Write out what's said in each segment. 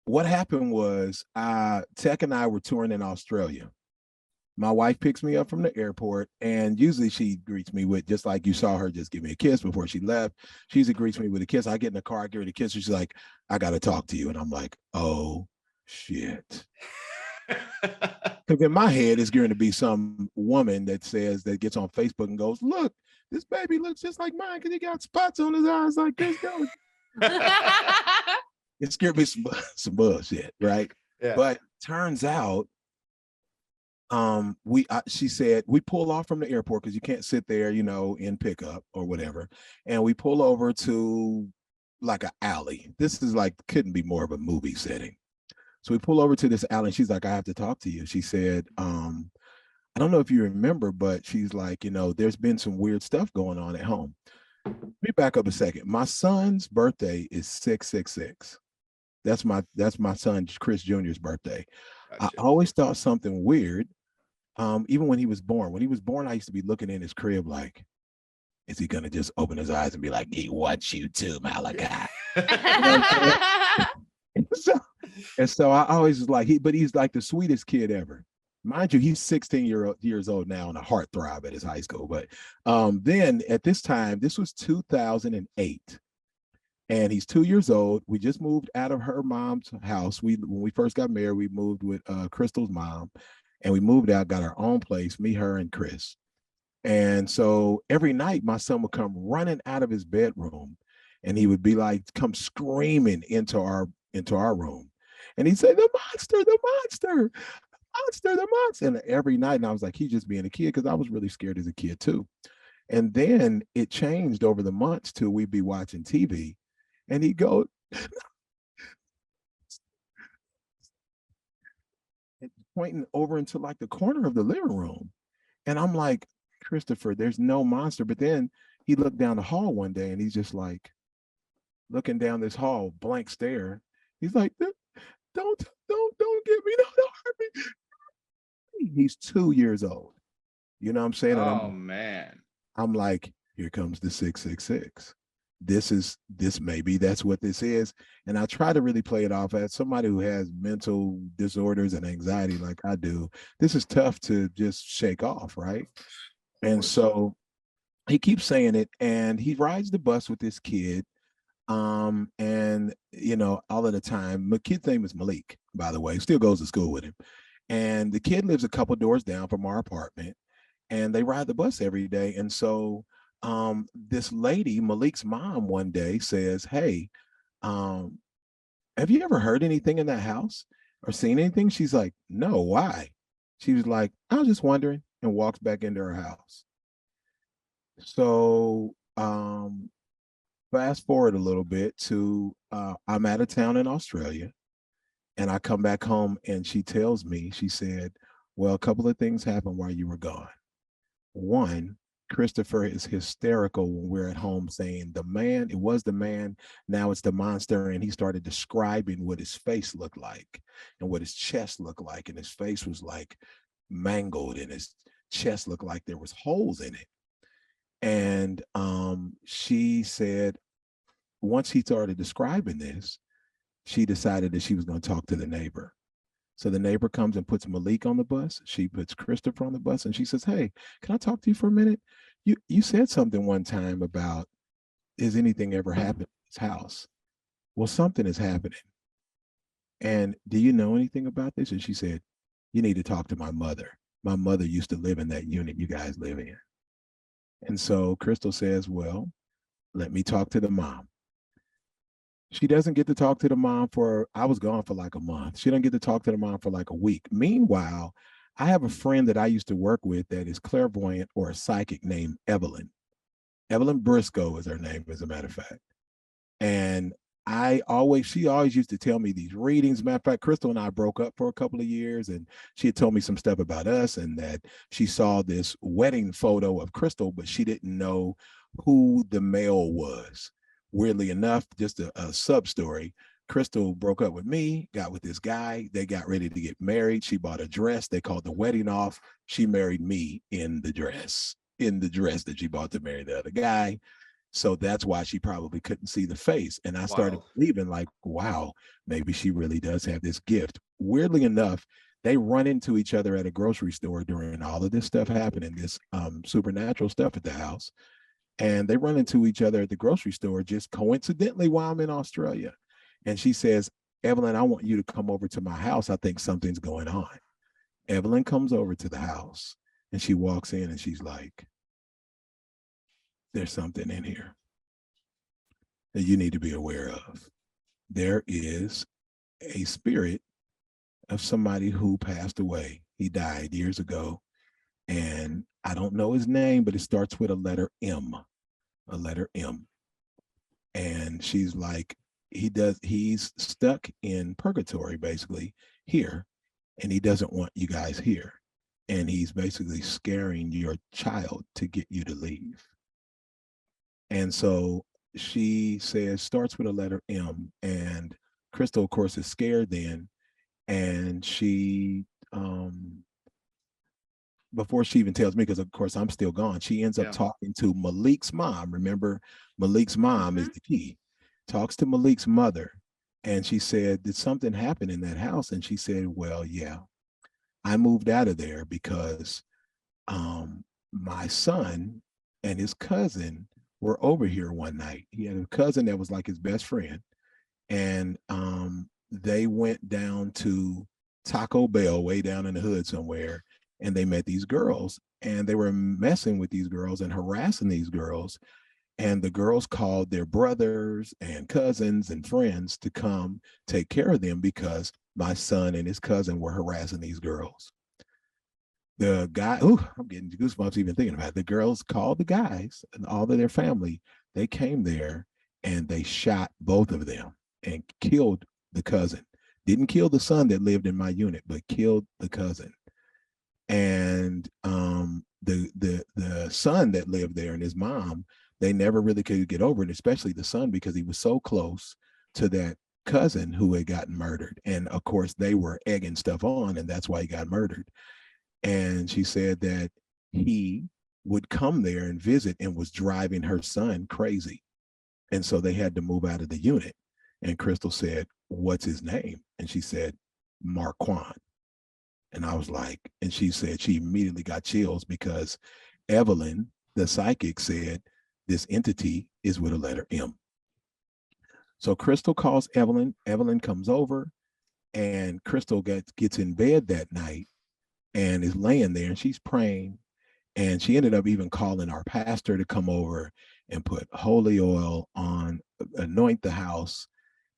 what happened was Tech and I were touring in Australia. My wife picks me up from the airport, and usually she greets me with, just like you saw her just give me a kiss before she left. She usually greets me with a kiss. I get in the car, I give her the kiss, and she's like, I got to talk to you. And I'm like, oh, shit. Because in my head, it's going to be some woman that gets on Facebook and goes, look, this baby looks just like mine because he got spots on his eyes like this. It scared me some bullshit, right? Yeah. But turns out, she said we pull off from the airport because you can't sit there, in pickup or whatever, and we pull over to like an alley. This is like couldn't be more of a movie setting. So we pull over to this alley, and she's like, I have to talk to you. She said, I don't know if you remember, but she's like, there's been some weird stuff going on at home. Let me back up a second. My son's birthday is 666. That's my son Chris Jr.'s birthday. Gotcha. I always thought something weird. Even when he was born. When he was born, I used to be looking in his crib like, is he gonna just open his eyes and be like, he wants you too, Malachi? So I always was like, he's like the sweetest kid ever. Mind you, he's 16 years old now and a heartthrob at his high school. But then at this time, this was 2008. And he's 2 years old. We just moved out of her mom's house. When we first got married, we moved with Crystal's mom, and we moved out, got our own place, me, her, and Chris. And so every night my son would come running out of his bedroom, and he would be like, come screaming into our room. And he'd say, the monster, the monster, the monster, the monster. And every night, and I was like, he's just being a kid, because I was really scared as a kid too. And then it changed over the months till we'd be watching TV, and he'd go, pointing over into like the corner of the living room. And I'm like, Christopher, there's no monster. But then he looked down the hall one day, and he's just like looking down this hall, blank stare. He's like, don't get me, no, don't hurt me. He's 2 years old. You know what I'm saying? Oh, man. I'm like, here comes the 666. Maybe that's what this is. And I try to really play it off as somebody who has mental disorders and anxiety like I do. This is tough to just shake off, right? And so he keeps saying it, and he rides the bus with this kid. And all of the time, my kid's name is Malik, by the way, still goes to school with him. And the kid lives a couple doors down from our apartment, and they ride the bus every day. And so this lady, Malik's mom, one day says, hey, have you ever heard anything in that house or seen anything? She's like, no, why? She was like, I was just wondering, and walks back into her house. So fast forward a little bit to I'm out of town in Australia, and I come back home, and she tells me, she said, well, a couple of things happened while you were gone. One, Christopher is hysterical when we're at home saying it was the man, now it's the monster. And he started describing what his face looked like and what his chest looked like. And his face was like mangled, and his chest looked like there was holes in it. And she said, once he started describing this, she decided that she was going to talk to the neighbor. So the neighbor comes and puts Malik on the bus. She puts Christopher on the bus, and she says, hey, can I talk to you for a minute? You said something one time about, has anything ever happened in this house? Well, something is happening. And do you know anything about this? And she said, you need to talk to my mother. My mother used to live in that unit you guys live in. And so Crystal says, well, let me talk to the mom. She doesn't get to talk to the mom I was gone for like a month. She doesn't get to talk to the mom for like a week. Meanwhile, I have a friend that I used to work with that is clairvoyant or a psychic named Evelyn. Evelyn Briscoe is her name, as a matter of fact. And she always used to tell me these readings. Matter of fact, Crystal and I broke up for a couple of years, and she had told me some stuff about us, and that she saw this wedding photo of Crystal, but she didn't know who the male was. Weirdly enough, just a sub story, Crystal broke up with me, got with this guy. They got ready to get married. She bought a dress. They called the wedding off. She married me in the dress that she bought to marry the other guy. So that's why she probably couldn't see the face. And I started Wow. believing, like, wow, maybe she really does have this gift. Weirdly enough, they run into each other at a grocery store during all of this stuff happening, this supernatural stuff at the house. And they run into each other at the grocery store just coincidentally while I'm in Australia. And she says, Evelyn, I want you to come over to my house. I think something's going on. Evelyn comes over to the house and she walks in and she's like, there's something in here that you need to be aware of. There is a spirit of somebody who passed away. He died years ago. And I don't know his name, but it starts with a letter M, a letter M. And she's like, he's stuck in purgatory basically here, and he doesn't want you guys here. And he's basically scaring your child to get you to leave. And so she says, starts with a letter M. And Crystal, of course, is scared then. And she, before she even tells me, because of course I'm still gone, she ends up Yeah. talking to Malik's mom. Remember, Malik's mom is Mhm. the key. Talks to Malik's mother. And she said, did something happen in that house? And she said, well, yeah, I moved out of there because my son and his cousin were over here one night. He had a cousin that was like his best friend, and they went down to Taco Bell way down in the hood somewhere, and they met these girls, and they were messing with these girls and harassing these girls. And the girls called their brothers and cousins and friends to come take care of them because my son and his cousin were harassing these girls. The guy, oh, I'm getting goosebumps even thinking about it. The girls called the guys and all of their family. They came there and they shot both of them and killed the cousin. Didn't kill the son that lived in my unit, but killed the cousin. And the son that lived there and his mom, they never really could get over it, especially the son, because he was so close to that cousin who had gotten murdered. And of course, they were egging stuff on, and that's why he got murdered. And she said that he would come there and visit and was driving her son crazy. And so they had to move out of the unit. And Crystal said, what's his name? And she said, Marquand. And I was like, and she said she immediately got chills because Evelyn, the psychic, said this entity is with a letter M. So Crystal calls Evelyn. Evelyn comes over, and Crystal gets in bed that night and is laying there, and she's praying. And she ended up even calling our pastor to come over and put holy oil on, anoint the house,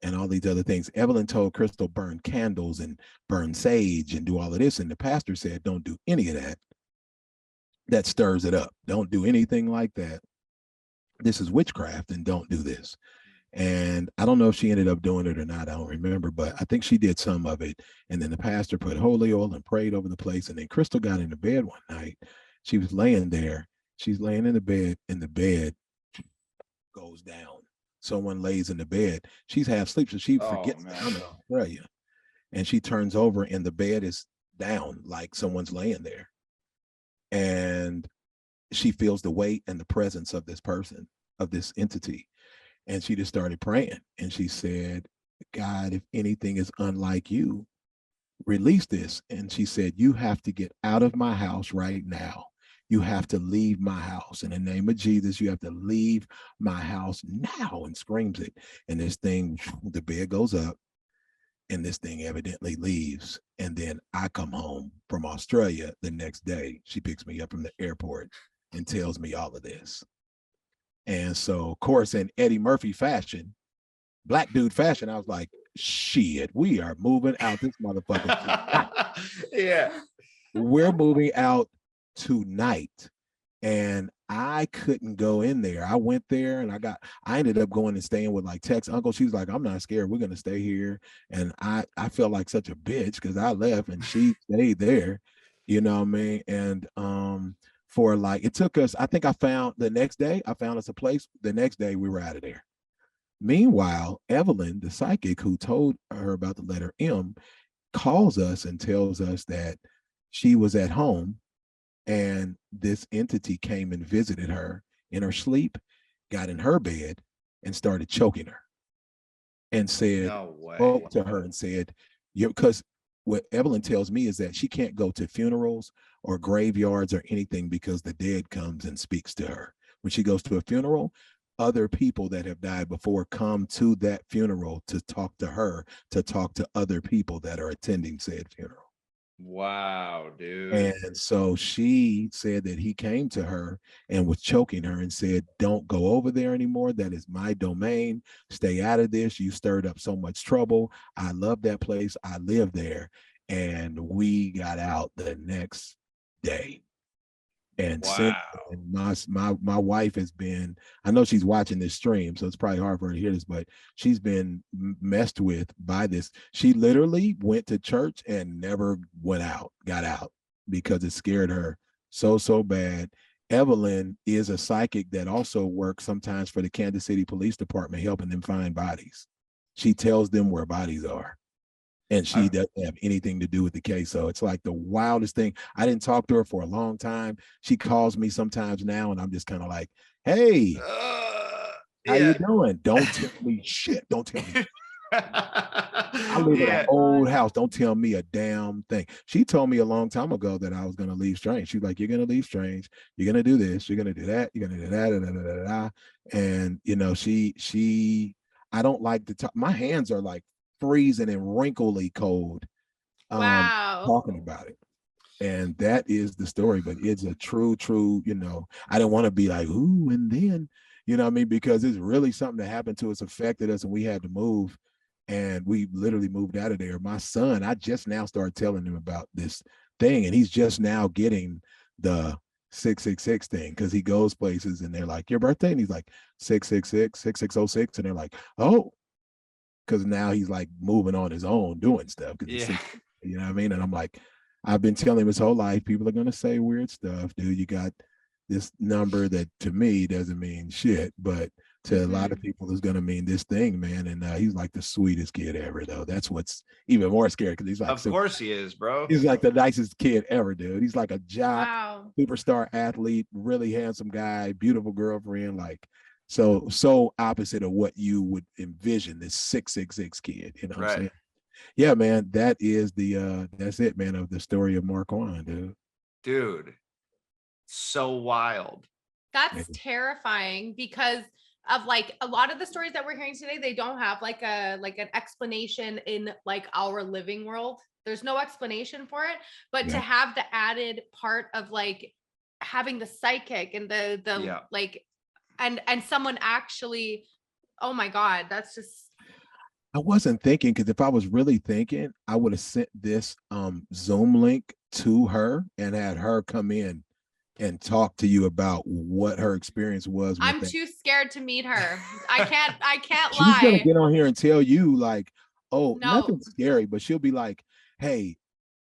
and all these other things. Evelyn told Crystal burn candles and burn sage and do all of this. And the pastor said, don't do any of that. That stirs it up. Don't do anything like that. This is witchcraft, and don't do this. And I don't know if she ended up doing it or not. I don't remember, but I think she did some of it. And then the pastor put holy oil and prayed over the place. And then Crystal got into bed one night. She was laying there. She's laying in the bed, and the bed goes down. Someone lays in the bed. She's half asleep, so she Oh forgets that man. I'm in Australia. And she turns over, and the bed is down, like someone's laying there. And she feels the weight and the presence of this person, of this entity. And she just started praying. And she said, God, if anything is unlike you, release this. And she said, you have to get out of my house right now. You have to leave my house. In the name of Jesus, you have to leave my house now, and screams it. And this thing, the bed goes up, and this thing evidently leaves. And then I come home from Australia the next day. She picks me up from the airport and tells me all of this. And so, of course, in Eddie Murphy fashion, black dude fashion, I was like, shit, we are moving out this motherfucker tonight. Yeah. We're moving out tonight. And I couldn't go in there. I went there and I ended up going and staying with like Tex uncle. She was like, I'm not scared. We're going to stay here. And I felt like such a bitch because I left and she stayed there, you know what I mean? And for like, it took us, I think I found the next day, I found us a place. The next day we were out of there. Meanwhile, Evelyn, the psychic who told her about the letter M, calls us and tells us that she was at home and this entity came and visited her in her sleep. got in her bed and started choking her and said, No way. spoke to her and said, you because what Evelyn tells me is that she can't go to funerals or graveyards or anything because the dead comes and speaks to her. When she goes to a funeral, other people that have died before come to that funeral to talk to her, to talk to other people that are attending said funeral. Wow, dude. And so she said that he came to her and was choking her and said, don't go over there anymore. That is my domain. Stay out of this. You stirred up so much trouble. I love that place. I live there. And we got out the next day. And since Wow. my wife has been, I know she's watching this stream, so it's probably hard for her to hear this, but she's been messed with by this. She literally went to church and never got out because it scared her so bad. Evelyn is a psychic that also works sometimes for the Kansas City Police Department, helping them find bodies. She tells them where bodies are. And she doesn't have anything to do with the case. So it's like the wildest thing. I didn't talk to her for a long time. She calls me sometimes now, and I'm just kind of like, hey, how you doing? Don't tell me shit. Don't tell me. I live in an old house. Don't tell me a damn thing. She told me a long time ago that I was going to leave Strange. She's like, you're going to leave Strange. You're going to do this. You're going to do that. You're going to do that. Da, da, da, da. And, you know, I don't like to talk. My hands are like freezing and wrinkly cold talking about it. And that is the story, but it's a true, you know, I didn't want to be like, ooh, and then, you know what I mean? Because it's really something that happened to us, affected us, and we had to move. And we literally moved out of there. My son, I just now started telling him about this thing, and he's just now getting the 666 thing because he goes places and they're like, your birthday? And he's like, 666, 6606. And they're like, oh, because now he's like moving on his own, doing stuff. Yeah. You know what I mean? And I'm like, I've been telling him his whole life, people are going to say weird stuff, dude. You got this number that to me doesn't mean shit, but to a lot of people is going to mean this thing, man. And he's like the sweetest kid ever, though. That's what's even more scary because he's like, of course he is, bro. He's like the nicest kid ever, dude. He's like a jock, superstar athlete, really handsome guy, beautiful girlfriend, like so opposite of what you would envision this 666 kid. You know what I'm saying? Yeah, man, that is that's it, man, of the story of Marquand, dude. So wild. That's terrifying because of like a lot of the stories that we're hearing today, they don't have like an explanation in like our living world. There's no explanation for it, but to have the added part of like having the psychic and the like and someone actually, oh my God, that's just. I wasn't thinking, because if I was really thinking, I would have sent this Zoom link to her and had her come in and talk to you about what her experience was. I'm too scared to meet her. I can't lie. She's gonna get on here and tell you like, oh, nothing scary, but she'll be like, hey,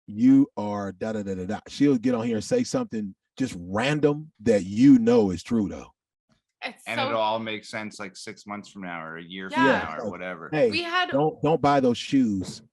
you are da da da da da. She'll get on here and say something just random that you know is true though. And it'll all make sense like 6 months from now or a year from now or whatever. Hey, don't buy those shoes